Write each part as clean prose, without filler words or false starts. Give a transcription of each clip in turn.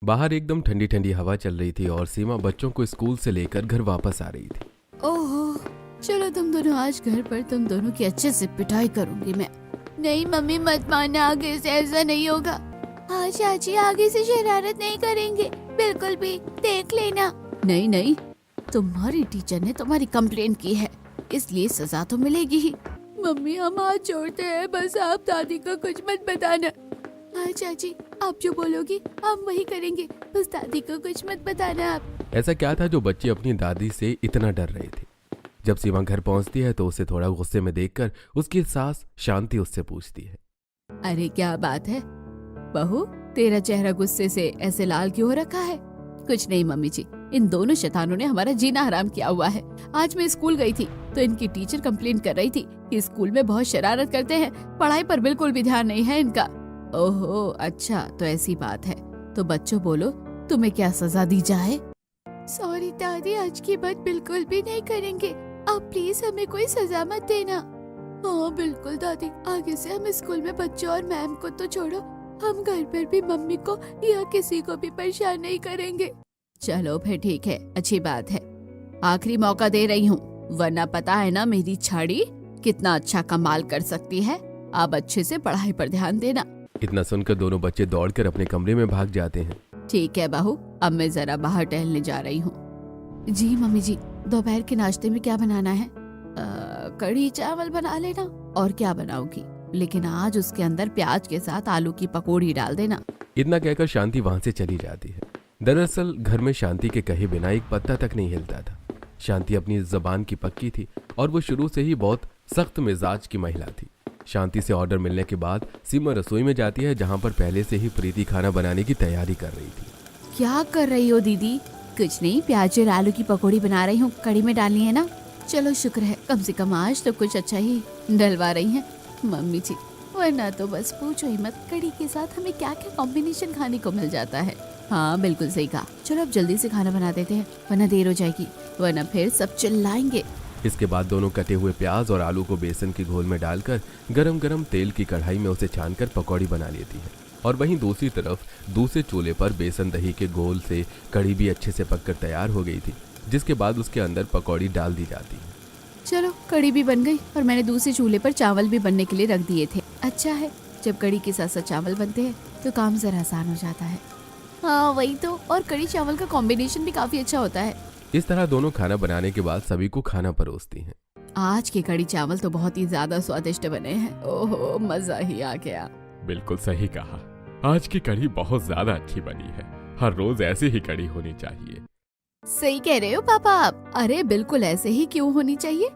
बाहर एकदम ठंडी ठंडी हवा चल रही थी और सीमा बच्चों को स्कूल से लेकर घर वापस आ रही थी। ओहो, चलो तुम दोनों आज घर पर तुम दोनों की अच्छे से पिटाई करूंगी मैं। नहीं मम्मी मत मानना, आगे से ऐसा नहीं होगा। हाँ चाची, आगे से शरारत नहीं करेंगे बिल्कुल भी, देख लेना। नहीं नहीं, तुम्हारी टीचर ने तुम्हारी कंप्लेन की है, इसलिए सजा तो मिलेगी ही। मम्मी हम हाथ जोड़ते हैं, बस आप दादी को कुछ मत बताना। हाँ चाची, आप जो बोलोगी हम वही करेंगे, बस दादी को कुछ मत बताना आप। ऐसा क्या था जो बच्चे अपनी दादी से इतना डर रहे थे? जब सीमा घर पहुंचती है तो उसे थोड़ा गुस्से में देखकर उसकी सास शांति उससे पूछती है, अरे क्या बात है बहू, तेरा चेहरा गुस्से से ऐसे लाल क्यों हो रखा है? कुछ नहीं मम्मी जी, इन दोनों शैतानों ने हमारा जीना हराम किया हुआ है। आज मैं स्कूल गई थी तो इनकी टीचर कंप्लेन कर रही थी कि स्कूल में बहुत शरारत करते हैं, पढ़ाई पर बिल्कुल भी ध्यान नहीं है इनका। ओहो अच्छा, तो ऐसी बात है, तो बच्चों बोलो तुम्हें क्या सजा दी जाए? सॉरी दादी, आज की बात बिल्कुल भी नहीं करेंगे, आप प्लीज हमें कोई सजा मत देना। हाँ बिल्कुल दादी, आगे से हम स्कूल में बच्चों और मैम को तो छोड़ो, हम घर पर भी मम्मी को या किसी को भी परेशान नहीं करेंगे। चलो फिर ठीक है, अच्छी बात है, आखिरी मौका दे रही हूँ, वरना पता है ना मेरी छड़ी कितना अच्छा कमाल कर सकती है। आप अच्छे से पढ़ाई पर ध्यान देना। इतना सुनकर दोनों बच्चे दौड़कर अपने कमरे में भाग जाते हैं। ठीक है बहू, अब मैं जरा बाहर टहलने जा रही हूँ। जी मम्मी जी, दोपहर के नाश्ते में क्या बनाना है? कढ़ी चावल बना लेना। और क्या बनाओगी? लेकिन आज उसके अंदर प्याज के साथ आलू की पकौड़ी डाल देना। इतना कहकर शांति वहां से चली जाती है। दरअसल घर में शांति के कहे बिना एक पत्ता तक नहीं हिलता था। शांति अपनी जबान की पक्की थी और वो शुरू से ही बहुत सख्त मिजाज की महिला थी। शांति से ऑर्डर मिलने के बाद सीमा रसोई में जाती है, जहां पर पहले से ही प्रीति खाना बनाने की तैयारी कर रही थी। क्या कर रही हो दीदी? कुछ नहीं, प्याज और आलू की पकौड़ी बना रही हूँ, कढ़ी में डालनी है ना। चलो शुक्र है, कम से कम आज तो कुछ अच्छा ही डलवा रही हैं मम्मी जी, वरना तो बस पूछो ही मत, कढ़ी के साथ हमें क्या क्या कॉम्बिनेशन खाने को मिल जाता है। हाँ बिल्कुल सही कहा, चलो अब जल्दी से खाना बना देते हैं, वरना देर हो जाएगी, वरना फिर सब चिल्लाएंगे। इसके बाद दोनों कटे हुए प्याज और आलू को बेसन के घोल में डालकर गरम गरम तेल की कढ़ाई में उसे छानकर पकौड़ी बना लेती है। और वहीं दूसरी तरफ दूसरे चूल्हे पर बेसन दही के घोल से कढ़ी भी अच्छे से पककर तैयार हो गई थी, जिसके बाद उसके अंदर पकौड़ी डाल दी जाती है। चलो कढ़ी भी बन गई और मैंने दूसरे चूल्हे पर चावल भी बनने के लिए रख दिए थे। अच्छा है, जब कढ़ी के साथ साथ चावल बनते हैं तो काम जरा आसान हो जाता है। हाँ वही तो, और कढ़ी चावल का कॉम्बिनेशन भी काफी अच्छा होता है। इस तरह दोनों खाना बनाने के बाद सभी को खाना परोसती हैं। आज के कढ़ी चावल तो बहुत ही ज्यादा स्वादिष्ट बने हैं। ओहो, मजा ही आ गया। बिल्कुल सही कहा, आज की कढ़ी बहुत ज्यादा अच्छी बनी है, हर रोज ऐसी ही कढ़ी होनी चाहिए। सही कह रहे हो पापा आप। अरे बिल्कुल ऐसे ही क्यों होनी चाहिए,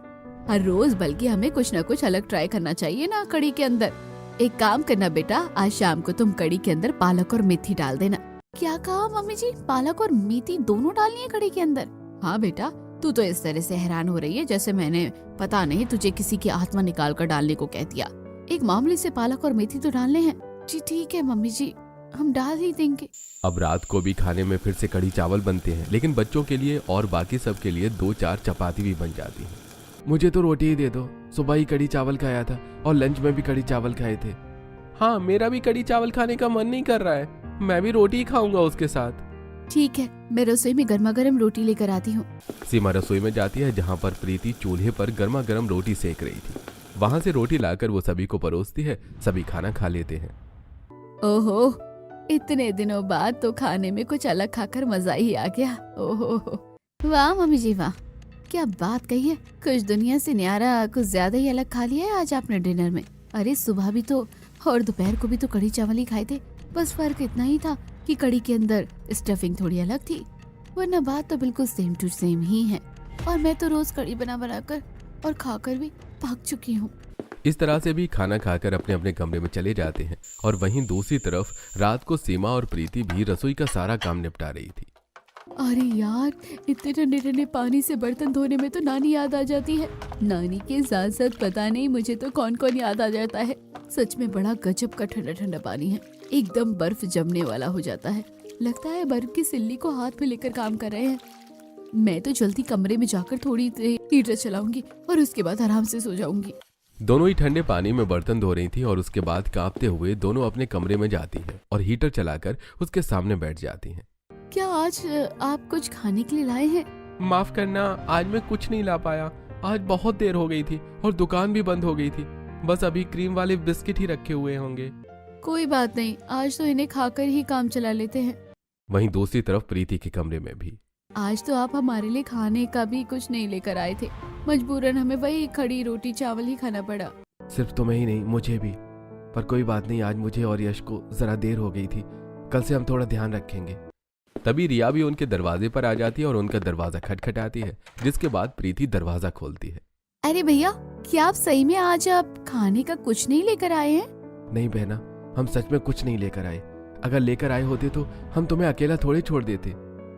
हर रोज, बल्कि हमें कुछ न कुछ अलग ट्राई करना चाहिए ना कढ़ी के अंदर। एक काम करना बेटा, आज शाम को तुम कढ़ी के अंदर पालक और मेथी डाल देना। क्या कहा मम्मी जी? पालक और मेथी दोनों डालनी है कढ़ी के अंदर? हाँ बेटा, तू तो इस तरह से हैरान हो रही है जैसे मैंने पता नहीं तुझे किसी की आत्मा निकाल कर डालने को कह दिया। एक मामूली से पालक और मेथी तो डालने हैं। जी ठीक है मम्मी जी, हम डाल ही देंगे। अब रात को भी खाने में फिर से कढ़ी चावल बनते हैं, लेकिन बच्चों के लिए और बाकी सब के लिए 2-4 चपाती भी बन जाती हैं। मुझे तो रोटी ही दे दो, सुबह ही कढ़ी चावल खाया था और लंच में भी कढ़ी चावल खाए थे। हाँ मेरा भी कढ़ी चावल खाने का मन नहीं कर रहा है, मैं भी रोटी ही खाऊंगा उसके साथ। ठीक है, मैं रसोई में गर्मा गर्म रोटी लेकर आती हूँ। सीमा रसोई में जाती है, जहाँ पर प्रीति चूल्हे पर गर्मा गर्म रोटी सेक रही थी। वहां से रोटी लाकर वो सभी को परोसती है, सभी खाना खा लेते हैं। ओहो, इतने दिनों बाद तो खाने में कुछ अलग खाकर मजा ही आ गया। ओहो वाह मम्मी जी वाह, क्या बात कही है, कुछ दुनिया से न्यारा, कुछ ज्यादा ही अलग खा लिया है आज आपने डिनर में। अरे सुबह भी तो और दोपहर को भी तो कढ़ी चावल ही खाए थे, बस फर्क इतना ही था कि कढ़ी के अंदर स्टफिंग थोड़ी अलग थी, वरना बात तो बिल्कुल सेम टू सेम ही है। और मैं तो रोज कढ़ी बनाकर और खाकर भी पक चुकी हूँ। इस तरह से भी खाना खाकर अपने अपने कमरे में चले जाते हैं। और वहीं दूसरी तरफ रात को सीमा और प्रीति भी रसोई का सारा काम निपटा रही थी। अरे यार, इतने ठंडे ठंडे पानी से बर्तन धोने में तो नानी याद आ जाती है। नानी के साथ साथ पता नहीं मुझे तो कौन कौन याद आ जाता है। सच में बड़ा गजब का ठंडा ठंडा पानी है, एकदम बर्फ जमने वाला हो जाता है। लगता है बर्फ की सिल्ली को हाथ में लेकर काम कर रहे हैं। मैं तो जल्दी कमरे में जाकर थोड़ी देर हीटर चलाऊंगी और उसके बाद आराम से सो जाऊंगी। दोनों ही ठंडे पानी में बर्तन धो रही थी और उसके बाद कांपते हुए दोनों अपने कमरे में जाती हैं और हीटर चलाकर उसके सामने बैठ जाती हैं। क्या आज आप कुछ खाने के लिए लाए हैं? माफ करना, आज मैं कुछ नहीं ला पाया। आज बहुत देर हो गई थी और दुकान भी बंद हो गई थी। बस अभी क्रीम वाले बिस्किट ही रखे हुए होंगे। कोई बात नहीं, आज तो इन्हें खाकर ही काम चला लेते हैं। वहीं दूसरी तरफ प्रीति के कमरे में भी। आज तो आप हमारे लिए खाने का भी कुछ नहीं लेकर आए थे। मजबूरन हमें वही खड़ी रोटी चावल ही खाना पड़ा। सिर्फ तुम्हें ही नहीं, मुझे भी। पर कोई बात नहीं, आज मुझे और यश को जरा देर हो गई थी। कल से हम थोड़ा ध्यान रखेंगे। तभी रिया भी उनके दरवाजे पर आ जाती है और उनका दरवाजा खटखटाती है, जिसके बाद प्रीति दरवाजा खोलती है। अरे भैया, क्या आप सही में आज आप खाने का कुछ नहीं लेकर आए हैं? नहीं बहना, हम सच में कुछ नहीं लेकर आए। अगर लेकर आए होते तो हम तुम्हें अकेला थोड़े छोड़ देते।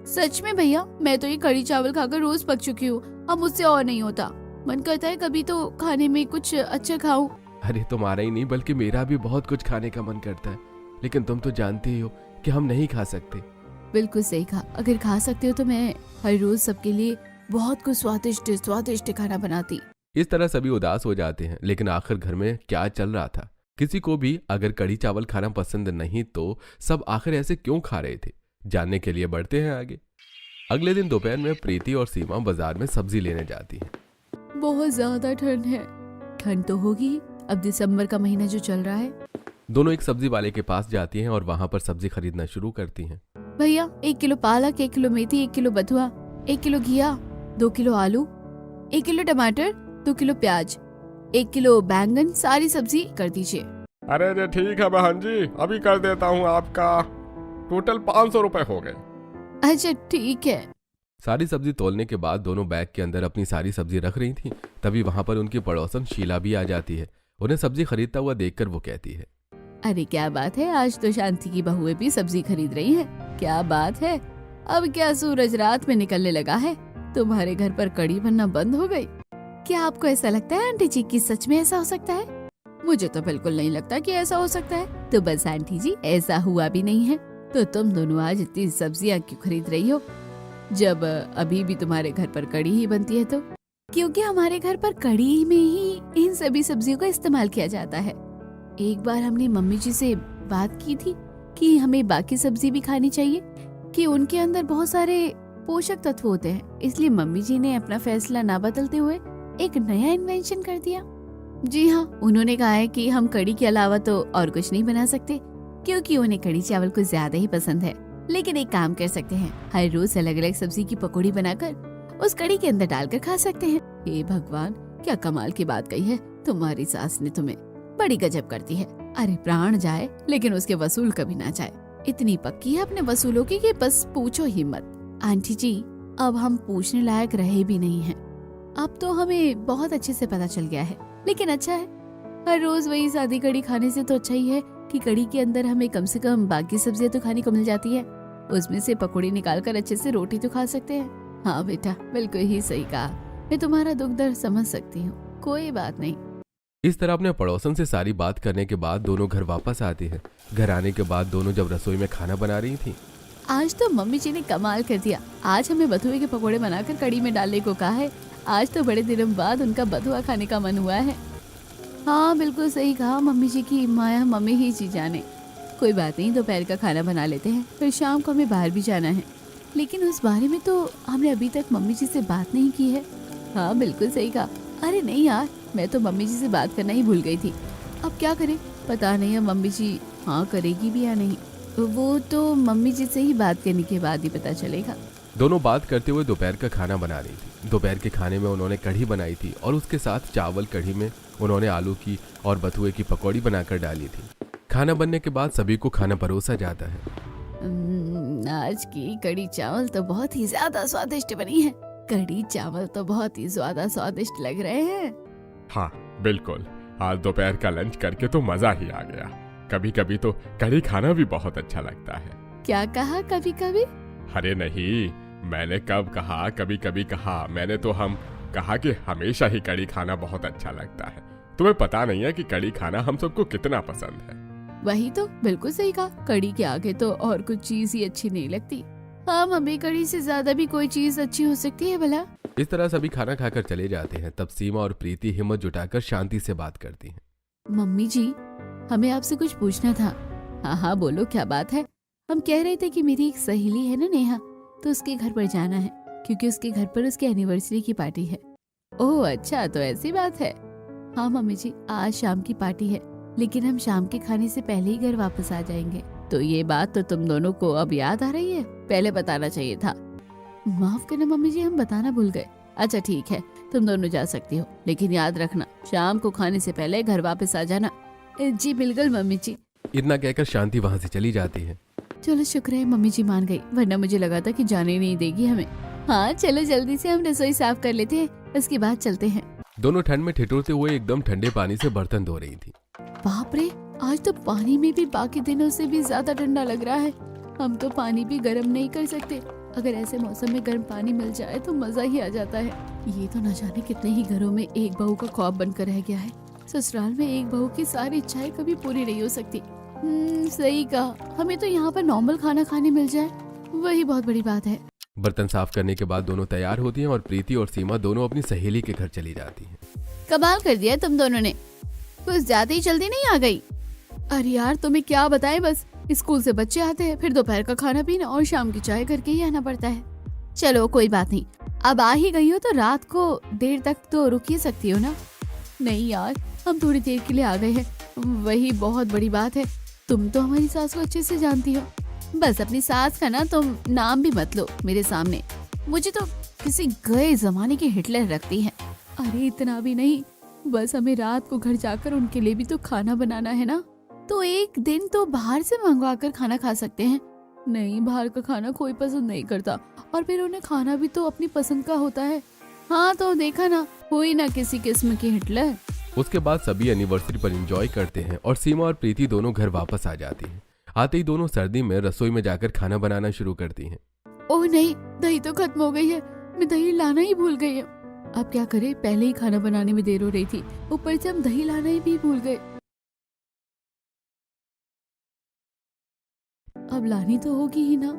सच में भैया, मैं तो ये कढ़ी चावल खाकर रोज पक चुकी हूँ। अब मुझसे और नहीं होता। मन करता है कभी तो खाने में कुछ अच्छा खाऊं। अरे तुम्हारा ही नहीं बल्कि मेरा भी बहुत कुछ खाने का मन करता है, लेकिन तुम तो जानते ही हो कि हम नहीं खा सकते। बिल्कुल सही कहा। अगर खा सकते हो तो मैं हर रोज सबके लिए बहुत कुछ स्वादिष्ट स्वादिष्ट खाना बनाती। इस तरह सभी उदास हो जाते हैं, लेकिन आखिर घर में क्या चल रहा था? किसी को भी अगर कढ़ी चावल खाना पसंद नहीं तो सब आखिर ऐसे क्यों खा रहे थे? जानने के लिए बढ़ते हैं आगे। अगले दिन दोपहर में प्रीति और सीमा बाजार में सब्जी लेने जाती हैं। बहुत ज्यादा ठंड है। ठंड तो होगी, अब दिसंबर का महीना जो चल रहा है। दोनों एक सब्जी वाले के पास जाती हैं और वहां पर सब्जी खरीदना शुरू करती हैं। भैया, 1 किलो पालक, 1 किलो मेथी, 1 किलो बथुआ, 1 किलो घिया, 2 किलो आलू, 1 किलो टमाटर, 2 किलो प्याज, 1 किलो बैंगन, सारी सब्जी कर दीजिए। अरे ठीक है बहन जी, अभी कर देता हूँ। आपका टोटल 500 रुपए हो गए। अच्छा ठीक है। सारी सब्जी तोलने के बाद दोनों बैग के अंदर अपनी सारी सब्जी रख रही थी। तभी वहां पर उनकी पड़ोसन शीला भी आ जाती है। उन्हें सब्जी खरीदता हुआ देखकर वो कहती है, अरे क्या बात है, आज तो शांति की बहुएं भी सब्जी खरीद रही हैं। क्या बात है, अब क्या सूरज रात में निकलने लगा है? तुम्हारे घर पर कड़ी बनना बंद हो गई? क्या आपको ऐसा लगता है आंटी जी कि सच में ऐसा हो सकता है? मुझे तो बिल्कुल नहीं लगता कि ऐसा हो सकता है। तो बस आंटी जी, ऐसा हुआ भी नहीं है तो तुम दोनों आज इतनी सब्जियां क्यों खरीद रही हो, जब अभी भी तुम्हारे घर पर कड़ी ही बनती है? तो क्योंकि हमारे घर पर कड़ी में ही इन सभी सब्जियों का इस्तेमाल किया जाता है। एक बार हमने मम्मी जी से बात की थी कि हमें बाकी सब्जी भी खानी चाहिए, कि उनके अंदर बहुत सारे पोषक तत्व होते हैं। इसलिए मम्मी जी ने अपना फैसला ना बदलते हुए एक नया इन्वेंशन कर दिया। जी हाँ, उन्होंने कहा है कि हम कड़ी के अलावा तो और कुछ नहीं बना सकते, क्योंकि उन्हें कड़ी चावल कुछ ज्यादा ही पसंद है। लेकिन एक काम कर सकते हैं, हर रोज अलग अलग सब्जी की पकौड़ी बनाकर उस कड़ी के अंदर डालकर खा सकते हैं। हे भगवान, क्या कमाल की बात कही है तुम्हारी सास ने, तुम्हें बड़ी गजब करती है। अरे प्राण जाए लेकिन उसके वसूल कभी ना जाए। इतनी पक्की है अपने वसूलों की कि बस पूछो ही मत। आंटी जी, अब हम पूछने लायक रहे भी नहीं हैं। अब तो हमें बहुत अच्छे से पता चल गया है। लेकिन अच्छा है, हर रोज वही सादी कड़ी खाने से तो अच्छा ही है कि कड़ी के अंदर हमें कम से कम बाकी सब्जियां तो खाने को मिल जाती है। उसमें से पकौड़ी निकाल कर अच्छे से रोटी तो खा सकते हैं। हाँ बेटा, बिल्कुल ही सही कहा। मैं तुम्हारा दुख दर्द समझ सकती हूँ, कोई बात नहीं। इस तरह अपने पड़ोसन से सारी बात करने के बाद दोनों घर वापस आते हैं। घर आने के बाद दोनों जब रसोई में खाना बना रही थी, आज तो मम्मी जी ने कमाल कर दिया। आज हमें बथुए के पकोड़े बनाकर कड़ी में डालने को कहा है। आज तो बड़े दिनों बाद उनका बथुआ खाने का मन हुआ है। हाँ बिल्कुल सही कहा, मम्मी जी की माया मम्मी ही जी जाने। कोई बात नहीं, दोपहर का खाना बना लेते हैं, फिर शाम को हमें बाहर भी जाना है। लेकिन उस बारे में तो हमने अभी तक मम्मी जी से बात नहीं की है। हाँ बिल्कुल सही कहा। अरे नहीं यार, मैं तो मम्मी जी से बात करना ही भूल गई थी। अब क्या करें, पता नहीं अब मम्मी जी हाँ करेगी भी या नहीं। वो तो मम्मी जी से ही बात करने के बाद ही पता चलेगा। दोनों बात करते हुए दोपहर का खाना बना रही थी। दोपहर के खाने में उन्होंने कढ़ी बनाई थी और उसके साथ चावल। कढ़ी में उन्होंने आलू की और बथुए की पकौड़ी बनाकर डाली थी। खाना बनने के बाद सभी को खाना परोसा जाता है। आज की कढ़ी चावल तो बहुत ही ज्यादा स्वादिष्ट बनी है। कढ़ी चावल तो बहुत ही ज्यादा स्वादिष्ट लग रहे हैं। हाँ बिल्कुल, आज दोपहर का लंच करके तो मजा ही आ गया। कभी कभी तो कढ़ी खाना भी बहुत अच्छा लगता है। क्या कहा कभी कभी? अरे नहीं, मैंने कब कहा कभी कभी कहा, मैंने तो हम कहा कि हमेशा ही कढ़ी खाना बहुत अच्छा लगता है। तुम्हें पता नहीं है कि कढ़ी खाना हम सबको कितना पसंद है। वही तो, बिल्कुल सही कहा। कढ़ी के आगे तो और कुछ चीज ही अच्छी नहीं लगती। हाँ मम्मी, कढ़ी से ज्यादा भी कोई चीज अच्छी हो सकती है भला? इस तरह सभी खाना खाकर चले जाते हैं। तब सीमा और प्रीति हिम्मत जुटाकर शांति से बात करती हैं। मम्मी जी, हमें आपसे कुछ पूछना था। हाँ हाँ बोलो, क्या बात है? हम कह रहे थे कि मेरी एक सहेली है ना नेहा, तो उसके घर पर जाना है क्योंकि उसके घर पर उसकी एनिवर्सरी की पार्टी है। ओह अच्छा, तो ऐसी बात है। हाँ मम्मी जी, आज शाम की पार्टी है, लेकिन हम शाम के खाने से पहले ही घर वापस आ जाएंगे। तो ये बात तो तुम दोनों को अब याद आ रही है, पहले बताना चाहिए था। माफ करना मम्मी जी, हम बताना भूल गए। अच्छा ठीक है, तुम दोनों जा सकती हो, लेकिन याद रखना शाम को खाने से पहले घर वापस आ जाना। जी बिल्कुल मम्मी जी। इतना कहकर शांति वहाँ से चली जाती है। चलो शुक्र है मम्मी जी मान गई, वरना मुझे लगा था कि जाने नहीं देगी हमें। हाँ चलो जल्दी से हम रसोई साफ कर लेते हैं, उसके बाद चलते हैं। दोनों ठंड में ठिठुरते हुए एकदम ठंडे पानी से बर्तन धो रही थी। बाप रे, आज तो पानी में भी बाकी दिनों से भी ज्यादा ठंडा लग रहा है। हम तो पानी भी गर्म नहीं कर सकते। अगर ऐसे मौसम में गर्म पानी मिल जाए तो मजा ही आ जाता है। ये तो न जाने कितने ही घरों में एक बहू का ख्वाब बनकर रह गया है। ससुराल में एक बहू की सारी इच्छाएं कभी पूरी नहीं हो सकती। सही कहा, हमें तो यहाँ पर नॉर्मल खाना खाने मिल जाए, वही बहुत बड़ी बात है। बर्तन साफ करने के बाद दोनों तैयार होती हैं और प्रीति और सीमा दोनों अपनी सहेली के घर चली जाती हैं। कमाल कर दिया तुम दोनों ने, कुछ ज्यादा ही जल्दी नहीं आ गई? अरे यार तुम्हें क्या बताएं, बस स्कूल से बच्चे आते हैं, फिर दोपहर का खाना पीना और शाम की चाय करके ही आना पड़ता है। चलो कोई बात नहीं, अब आ ही गई हो तो रात को देर तक तो रुक ही सकती हो ना। नहीं यार, हम थोड़ी देर के लिए आ गए हैं, वही बहुत बड़ी बात है। तुम तो हमारी सास को अच्छे से जानती हो। बस अपनी सास का ना तुम नाम भी मत लो मेरे सामने, मुझे तो किसी गए जमाने की हिटलर रखती है। अरे इतना भी नहीं, बस हमें रात को घर जाकर उनके लिए भी तो खाना बनाना है ना, तो एक दिन तो बाहर से मंगवा कर खाना खा सकते हैं। नहीं, बाहर का खाना कोई पसंद नहीं करता, और फिर उन्हें खाना भी तो अपनी पसंद का होता है। हाँ तो देखा ना, हुई ना किसी किस्म की हिटलर। उसके बाद सभी एनिवर्सरी पर एंजॉय करते हैं और सीमा और प्रीति दोनों घर वापस आ जाती हैं। आते ही दोनों सर्दी में रसोई में जाकर खाना बनाना शुरू करती हैं। ओह नहीं, दही तो खत्म हो गई है, मैं दही लाना ही भूल गई हूँ। अब क्या करें, पहले ही खाना बनाने में देर हो रही थी, ऊपर से हम दही लाना ही भी भूल गए। अब लानी तो होगी ही ना,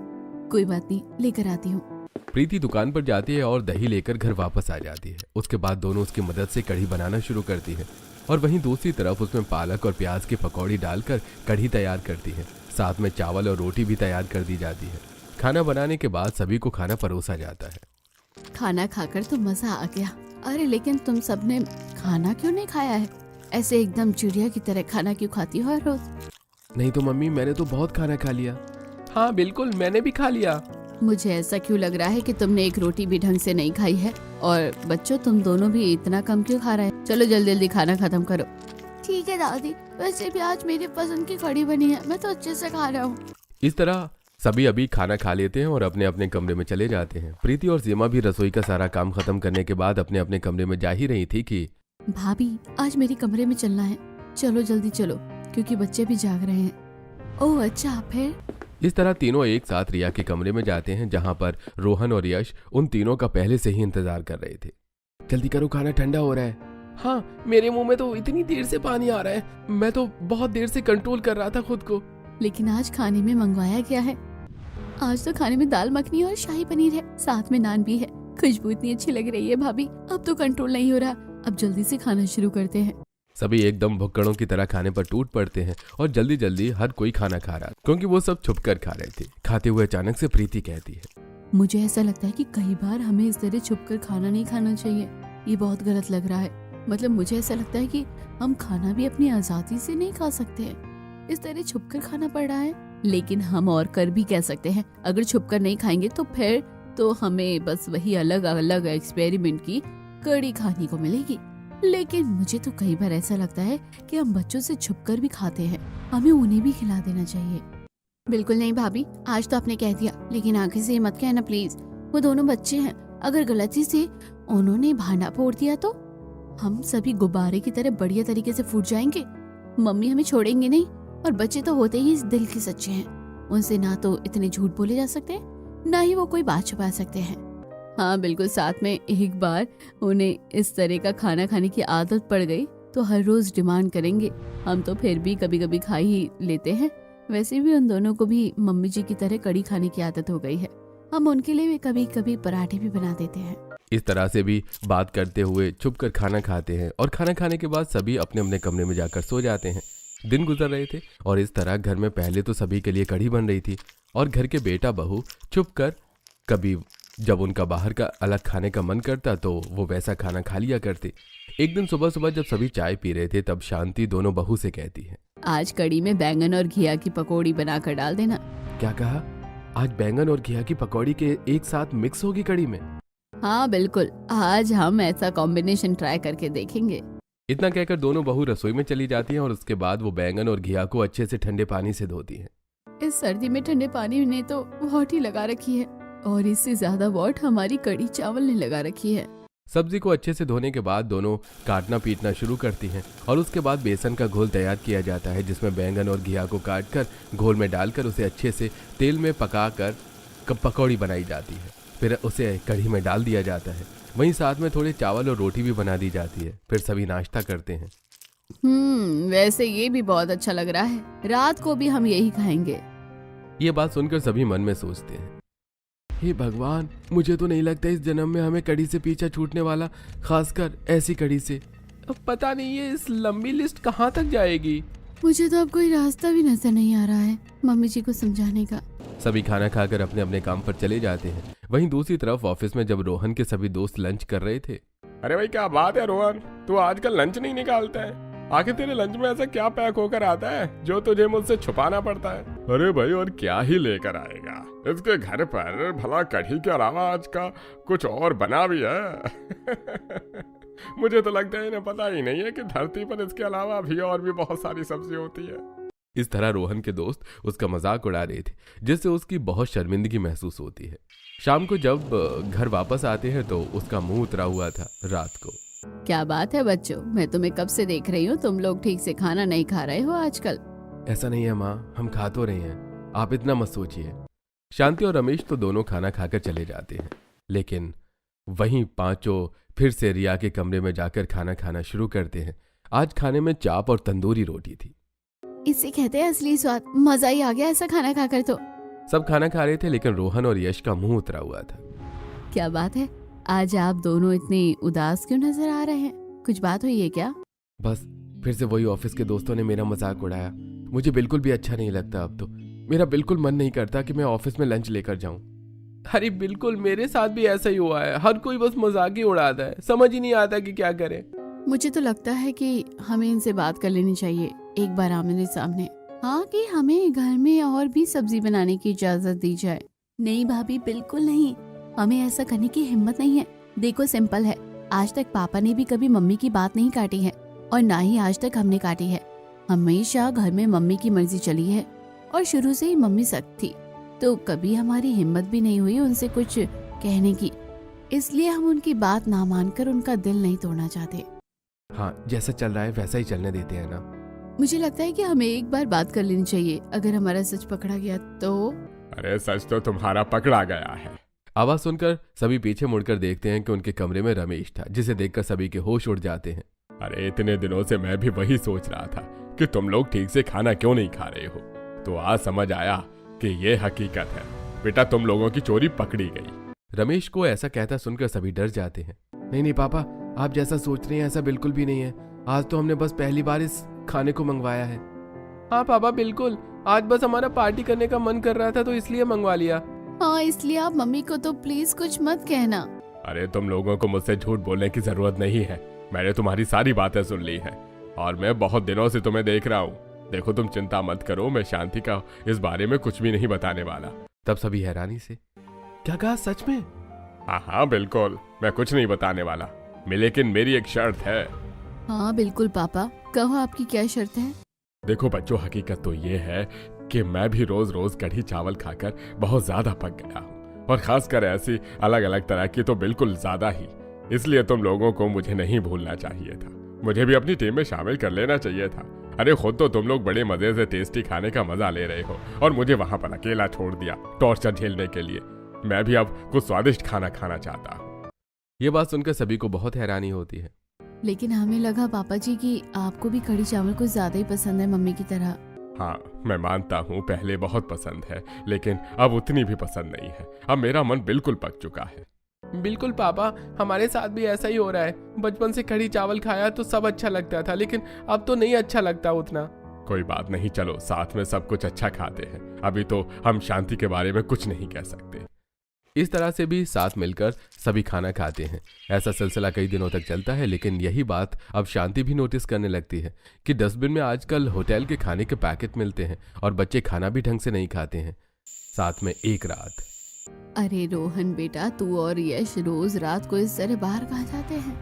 कोई बात नहीं, लेकर आती हूँ। प्रीति दुकान पर जाती है और दही लेकर घर वापस आ जाती है। उसके बाद दोनों उसकी मदद से कढ़ी बनाना शुरू करती है और वहीं दूसरी तरफ उसमें पालक और प्याज की पकौड़ी डालकर कढ़ी तैयार करती है। साथ में चावल और रोटी भी तैयार कर दी जाती है। खाना बनाने के बाद सभी को खाना परोसा जाता है। खाना खाकर तो मजा आ गया। अरे लेकिन तुम सबने खाना क्यों नहीं खाया है? ऐसे एकदम चिड़िया की तरह खाना क्यों खाती हो हर रोज? नहीं तो मम्मी, मैंने तो बहुत खाना खा लिया। हाँ बिल्कुल, मैंने भी खा लिया। मुझे ऐसा क्यों लग रहा है कि तुमने एक रोटी भी ढंग से नहीं खाई है। और बच्चों, तुम दोनों भी इतना कम क्यों खा रहे हैं? चलो जल्दी जल्दी खाना खत्म करो। ठीक है दादी, वैसे भी आज मेरी पसंद की कढ़ी बनी है, मैं तो अच्छे से खा रहा हूँ। इस तरह सभी अभी खाना खा लेते हैं और अपने अपने कमरे में चले जाते हैं। प्रीति और सीमा भी रसोई का सारा काम खत्म करने के बाद अपने अपने कमरे में जा ही रही थी कि भाभी, आज मेरे कमरे में चलना है, चलो जल्दी चलो, क्योंकि बच्चे भी जाग रहे हैं। ओह अच्छा, फिर? इस तरह तीनों एक साथ रिया के कमरे में जाते हैं, जहां पर रोहन और यश उन तीनों का पहले से ही इंतजार कर रहे थे। जल्दी करो, खाना ठंडा हो रहा है। हाँ, मेरे मुंह में तो इतनी देर से पानी आ रहा है, मैं तो बहुत देर से कंट्रोल कर रहा था खुद को। लेकिन आज खाने में मंगवाया क्या है? आज तो खाने में दाल मखनी और शाही पनीर है, साथ में नान भी है। खुशबू इतनी अच्छी लग रही है भाभी, अब तो कंट्रोल नहीं हो रहा। अब जल्दी से खाना शुरू करते हैं। सभी एकदम भुक्कड़ों की तरह खाने पर टूट पड़ते हैं और जल्दी जल्दी हर कोई खाना खा रहा, क्योंकि वो सब छुपकर खा रहे थे। खाते हुए अचानक से प्रीति कहती है, मुझे ऐसा लगता है कि कई बार हमें इस तरह छुपकर खाना नहीं खाना चाहिए। ये बहुत गलत लग रहा है। मतलब मुझे ऐसा लगता है कि हम खाना भी अपनी आजादी से नहीं खा सकते हैं, इस तरह छुपकर खाना पड़ रहा है। लेकिन हम और कर भी कह सकते हैं, अगर छुपकर नहीं खाएंगे तो फिर तो हमें बस वही अलग अलग एक्सपेरिमेंट की कड़ी खाने को मिलेगी। लेकिन मुझे तो कई बार ऐसा लगता है कि हम बच्चों से छुपकर भी खाते हैं, हमें उन्हें भी खिला देना चाहिए। बिल्कुल नहीं भाभी, आज तो आपने कह दिया, लेकिन आगे से मत कहना प्लीज। वो दोनों बच्चे हैं, अगर गलती से उन्होंने भांडा फोड़ दिया तो हम सभी गुब्बारे की तरह बढ़िया तरीके से फूट जाएंगे। मम्मी हमें छोड़ेंगे नहीं, और बच्चे तो होते ही इस दिल के सच्चे हैं, उनसे ना तो इतने झूठ बोले जा सकते ना ही वो कोई बात छुपा सकते हैं। हाँ बिल्कुल, साथ में एक बार उन्हें इस तरह का खाना खाने की आदत पड़ गई तो हर रोज डिमांड करेंगे। हम तो फिर भी कभी कभी खा ही लेते हैं। वैसे भी उन दोनों को भी मम्मी जी की तरह कड़ी खाने की आदत हो गई है, हम उनके लिए भी कभी कभी पराठे भी बना देते हैं। इस तरह से भी बात करते हुए छुप कर खाना खाते हैं और खाना खाने के बाद सभी अपने अपने कमरे में जाकर सो जाते हैं। दिन गुजर रहे थे और इस तरह घर में पहले तो सभी के लिए कढ़ी बन रही थी और घर के बेटा बहू छुप कर कभी जब उनका बाहर का अलग खाने का मन करता तो वो वैसा खाना खा लिया करते। एक दिन सुबह सुबह जब सभी चाय पी रहे थे तब शांति दोनों बहू से कहती है, आज कड़ी में बैंगन और घिया की पकौड़ी बनाकर डाल देना। क्या कहा? आज बैंगन और घिया की पकौड़ी के एक साथ मिक्स होगी कड़ी में? हाँ बिल्कुल, आज हम ऐसा कॉम्बिनेशन ट्राई करके देखेंगे। इतना कहकर दोनों बहू रसोई में चली जाती हैं और उसके बाद वो बैंगन और घिया को अच्छे से ठंडे पानी से धोती हैं। इस सर्दी में ठंडे पानी ने तो वॉट ही लगा रखी है और इससे ज्यादा वॉट हमारी कड़ी चावल ने लगा रखी है। सब्जी को अच्छे से धोने के बाद दोनों काटना पीटना शुरू करती हैं और उसके बाद बेसन का घोल तैयार किया जाता है जिसमें बैंगन और घिया को काटकर घोल में डालकर उसे अच्छे से तेल में पकाकर पकौड़ी बनाई जाती है। फिर उसे कढ़ी में डाल दिया जाता है। वहीं साथ में थोड़े चावल और रोटी भी बना दी जाती है। फिर सभी नाश्ता करते हैं। वैसे ये भी बहुत अच्छा लग रहा है, रात को भी हम यही खाएंगे। ये बात सुनकर सभी मन में सोचते हैं, हे भगवान, मुझे तो नहीं लगता इस जन्म में हमें कड़ी से पीछा छूटने वाला, खासकर ऐसी कड़ी से। अब पता नहीं ये इस लंबी लिस्ट कहाँ तक जाएगी। मुझे तो अब कोई रास्ता भी नजर नहीं आ रहा है मम्मी जी को समझाने का। सभी खाना खाकर अपने अपने काम पर चले जाते हैं। वहीं दूसरी तरफ ऑफिस में जब रोहन के सभी दोस्त लंच कर रहे थे। अरे भाई क्या बात है रोहन, तू आजकल लंच नहीं निकालता है? आखिर तेरे लंच में ऐसा क्या पैक होकर आता है जो तुझे मुझसे छुपाना पड़ता है? अरे भाई और क्या ही लेकर आएगा? इसके घर पर भला कढ़ी के अलावा आज का कुछ और बना भी है। मुझे तो लगता है इन्हें पता ही नहीं है कि धरती पर इसके अलावा भी और भी बहुत सारी सब्जी होती है। इस तरह रोहन के दोस्त उसका मजाक उड़ा रहे थे जिससे उसकी बहुत शर्मिंदगी महसूस होती है। शाम को जब घर वापस आते हैं तो उसका मुंह उतरा हुआ था रात को। क्या बात है बच्चों, मैं तुम्हें कब से देख रही हूँ, तुम लोग ठीक से खाना नहीं खा रहे हो आजकल। ऐसा नहीं है माँ, हम खा तो रहे हैं, आप इतना मत सोचिए। शांति और रमेश तो दोनों खाना खाकर चले जाते हैं, लेकिन वहीं पांचों फिर से रिया के कमरे में जाकर खाना खाना शुरू करते हैं। आज खाने में चाप और तंदूरी रोटी थी। इसे कहते हैं असली स्वाद, मजा ही आ गया ऐसा खाना खाकर तो। सब खाना खा रहे थे लेकिन रोहन और यश का मुंह उतरा हुआ था। क्या बात है, आज आप दोनों इतने उदास क्यों नजर आ रहे हैं? कुछ बात हुई है क्या? बस फिर से वही ऑफिस के दोस्तों ने मेरा मजाक उड़ाया। मुझे बिल्कुल भी अच्छा नहीं लगता। अब तो मेरा बिल्कुल मन नहीं करता कि मैं ऑफिस में लंच लेकर जाऊं। अरे बिल्कुल, मेरे साथ भी ऐसा ही हुआ है। हर कोई बस मजाक ही उड़ाता है, समझ ही नहीं आता कि क्या करें। मुझे तो लगता है कि हमें इनसे बात कर लेनी चाहिए एक बार आमने सामने। हाँ, कि हमें घर में और भी सब्जी बनाने की इजाजत दी जाए। नहीं भाभी, बिल्कुल नहीं, हमें ऐसा करने की हिम्मत नहीं है। देखो सिंपल है, आज तक पापा ने भी कभी मम्मी की बात नहीं काटी है और ना ही आज तक हमने काटी है। हमेशा घर में मम्मी की मर्जी चली है और शुरू से ही मम्मी सख्त थी, तो कभी हमारी हिम्मत भी नहीं हुई उनसे कुछ कहने की। इसलिए हम उनकी बात ना मानकर उनका दिल नहीं तोड़ना चाहते। हाँ, जैसा चल रहा है वैसा ही चलने देते हैं ना। मुझे लगता है कि हमें एक बार बात कर लेनी चाहिए, अगर हमारा सच पकड़ा गया तो। अरे सच तो तुम्हारा पकड़ा गया है। आवाज सुनकर सभी पीछे मुड़कर देखते हैं कि उनके कमरे में रमेश था, जिसे देखकर सभी के होश उड़ जाते हैं। अरे इतने दिनों से मैं भी वही सोच रहा था कि तुम लोग ठीक से खाना क्यों नहीं खा रहे हो, तो आज समझ आया कि ये हकीकत है। बेटा तुम लोगों की चोरी पकड़ी गई। रमेश को ऐसा कहता सुनकर सभी डर जाते हैं। नहीं नहीं पापा, आप जैसा सोच रहे हैं ऐसा बिल्कुल भी नहीं है। आज तो हमने बस पहली बार इस खाने को मंगवाया है। हाँ पापा बिल्कुल, आज बस हमारा पार्टी करने का मन कर रहा था तो इसलिए मंगवा लिया। हाँ, इसलिए आप मम्मी को तो प्लीज कुछ मत कहना। अरे तुम लोगों को मुझसे झूठ बोलने की जरूरत नहीं है। मैंने तुम्हारी सारी बातें सुन ली है और मैं बहुत दिनों से तुम्हें देख रहा हूँ। देखो तुम चिंता मत करो, मैं शांति का इस बारे में कुछ भी नहीं बताने वाला। तब सभी हैरानी से, क्या कहा, सच में? हाँ बिल्कुल, मैं कुछ नहीं बताने वाला, लेकिन मेरी एक शर्त है। हाँ बिल्कुल पापा, कहो आपकी क्या शर्त है? देखो बच्चों, हकीकत तो ये है कि मैं भी रोज रोज कढ़ी चावल खाकर बहुत ज्यादा पक गया हूँ, और खासकर ऐसी अलग अलग तरह की तो बिल्कुल ज्यादा ही। इसलिए तुम लोगों को मुझे नहीं भूलना चाहिए था, मुझे भी अपनी टीम में शामिल कर लेना चाहिए था। अरे खुद तो तुम लोग बड़े मजे से टेस्टी खाने का मजा ले रहे हो और मुझे वहां पर अकेला छोड़ दिया टॉर्चर झेलने के लिए। मैं भी अब कुछ स्वादिष्ट खाना खाना चाहता हूँ। ये बात सुनकर सभी को बहुत हैरानी होती है। लेकिन हमें लगा पापा जी कि आपको भी कढ़ी चावल कुछ ज्यादा ही पसंद है मम्मी की तरह। हाँ मैं मानता हूँ पहले बहुत पसंद है, लेकिन अब उतनी भी पसंद नहीं है। अब मेरा मन बिल्कुल पक चुका है। बिल्कुल पापा, हमारे साथ भी ऐसा ही हो रहा है। बचपन से कढ़ी चावल खाया तो सब अच्छा लगता था, लेकिन अब तो नहीं अच्छा लगता उतना। कोई बात नहीं, चलो साथ में सब कुछ अच्छा खाते हैं। अभी तो हम शांति के बारे में कुछ नहीं कह सकते। इस तरह से भी साथ मिलकर सभी खाना खाते हैं। ऐसा सिलसिला कई दिनों तक चलता है, लेकिन यही बात अब शांति भी नोटिस करने लगती है कि डस्टबिन में आजकल होटल के खाने के पैकेट मिलते हैं और बच्चे खाना भी ढंग से नहीं खाते हैं। साथ में एक रात, अरे रोहन बेटा, तू और यश रोज रात को इस तरह बाहर कहाँ जाते हैं?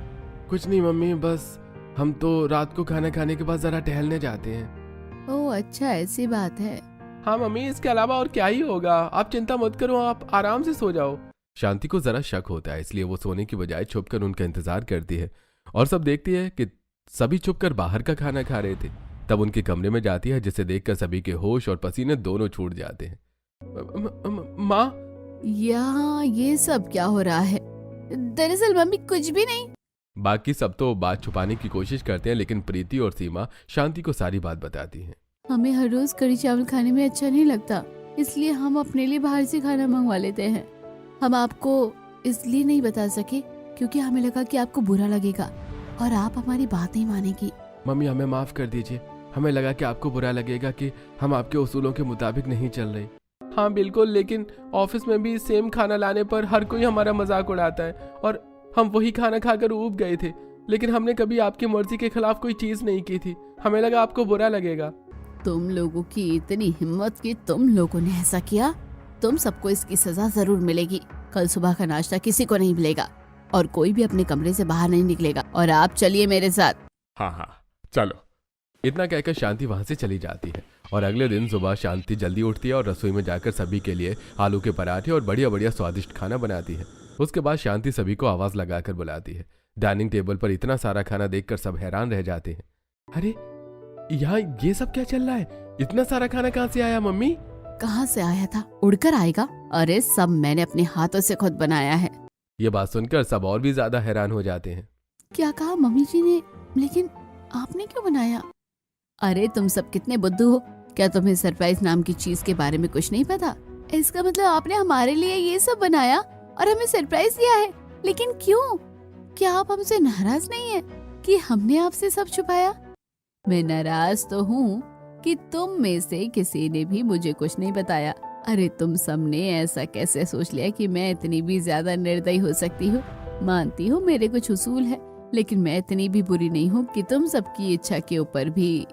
कुछ नहीं मम्मी, बस हम तो रात को खाना खाने के बाद जरा टहलने जाते हैं। ओह अच्छा, ऐसी बात है। हाँ मम्मी, इसके अलावा और क्या ही होगा। आप चिंता मत करो, आप आराम से सो जाओ। शांति को जरा शक होता है, इसलिए वो सोने की बजाय छुपकर उनका इंतजार करती है और सब देखती है कि सभी छुपकर बाहर का खाना खा रहे थे। तब उनके कमरे में जाती है, जिसे देखकर सभी के होश और पसीने दोनों छूट जाते हैं। माँ, यहाँ ये सब क्या हो रहा है? दरअसल मम्मी कुछ भी नहीं। बाकी सब तो बात छुपाने की कोशिश करते हैं, लेकिन प्रीति और सीमा शांति को सारी बात बताती हैं। हमें हर रोज कढ़ी चावल खाने में अच्छा नहीं लगता, इसलिए हम अपने लिए बाहर से खाना मंगवा लेते हैं। हम आपको इसलिए नहीं बता सके क्योंकि हमें लगा कि आपको बुरा लगेगा और आप हमारी बात नहीं मानेगी। मम्मी, हमें माफ कर दीजिए। हमें लगा कि आपको बुरा लगेगा कि हम आपके उसूलों के मुताबिक नहीं चल रहे। हाँ बिल्कुल, लेकिन ऑफिस में भी सेम खाना लाने पर हर कोई हमारा मजाक उड़ाता है और हम वही खाना खाकर ऊब गए थे। लेकिन हमने कभी आपकी मर्जी के खिलाफ कोई चीज नहीं की थी। हमें लगा आपको बुरा लगेगा। तुम लोगों की इतनी हिम्मत कि तुम लोगों ने ऐसा किया। तुम सबको इसकी सजा जरूर मिलेगी। कल सुबह का नाश्ता किसी को नहीं मिलेगा और कोई भी अपने कमरे से बाहर नहीं निकलेगा। और आप चलिए मेरे साथ। हाँ, चलो। इतना कहकर शांति वहां से चली जाती है और अगले दिन सुबह शांति जल्दी उठती है और रसोई में जाकर सभी के लिए आलू के पराठे और बढ़िया बढ़िया स्वादिष्ट खाना बनाती है। उसके बाद शांति सभी को आवाज लगाकर बुलाती है। डाइनिंग टेबल पर इतना सारा खाना देखकर सब हैरान रह जाते हैं। अरे यहाँ ये सब क्या चल रहा है? इतना सारा खाना कहाँ से आया मम्मी? कहाँ से आया था? उड़कर आएगा। अरे सब मैंने अपने हाथों से खुद बनाया है। ये बात सुनकर सब और भी ज्यादा हैरान हो जाते हैं। क्या कहा मम्मी जी ने? लेकिन आपने क्यों बनाया? अरे तुम सब कितने बुद्धू हो। क्या तुम्हें सरप्राइज नाम की चीज के बारे में कुछ नहीं पता? इसका मतलब आपने हमारे लिए ये सब बनाया और हमें सरप्राइज दिया है। लेकिन क्यों? क्या आप हमसे नाराज नहीं है कि हमने आपसे सब छुपाया? मैं नाराज तो हूँ कि तुम में से किसी ने भी मुझे कुछ नहीं बताया। अरे तुम सबने ऐसा कैसे सोच लिया कि मैं इतनी भी ज्यादा निर्दयी हो सकती हूँ? मानती हूँ मेरे कुछ उसूल है, लेकिन मैं इतनी भी बुरी नहीं हूँ कि तुम सबकी इच्छा के ऊपर भी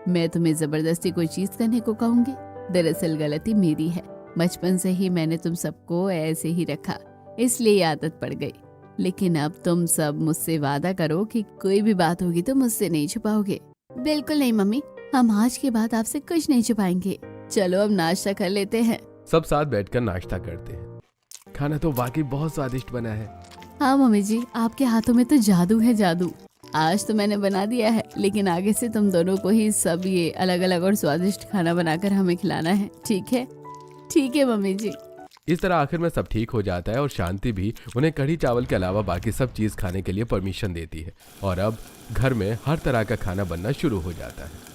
मैं तुम्हें जबरदस्ती कोई चीज करने को कहूँगी। दरअसल गलती मेरी है। बचपन से ही मैंने तुम सबको ऐसे ही रखा, इसलिए आदत पड़ गई। लेकिन अब तुम सब मुझसे वादा करो कि कोई भी बात होगी तो मुझसे नहीं छुपाओगे। बिल्कुल नहीं मम्मी, हम आज के बाद आपसे कुछ नहीं छुपाएंगे। चलो अब नाश्ता कर लेते हैं। सब साथ बैठकर नाश्ता करते हैं। खाना तो वाकई बहुत स्वादिष्ट बना है। हाँ मम्मी जी, आपके हाथों में तो जादू है, जादू। आज तो मैंने बना दिया है, लेकिन आगे से तुम दोनों को ही सब ये अलग अलग और स्वादिष्ट खाना बनाकर हमें खिलाना है। ठीक है? ठीक है मम्मी जी। इस तरह आखिर में सब ठीक हो जाता है और शांति भी उन्हें कढ़ी चावल के अलावा बाकी सब चीज खाने के लिए परमिशन देती है और अब घर में हर तरह का खाना बनना शुरू हो जाता है।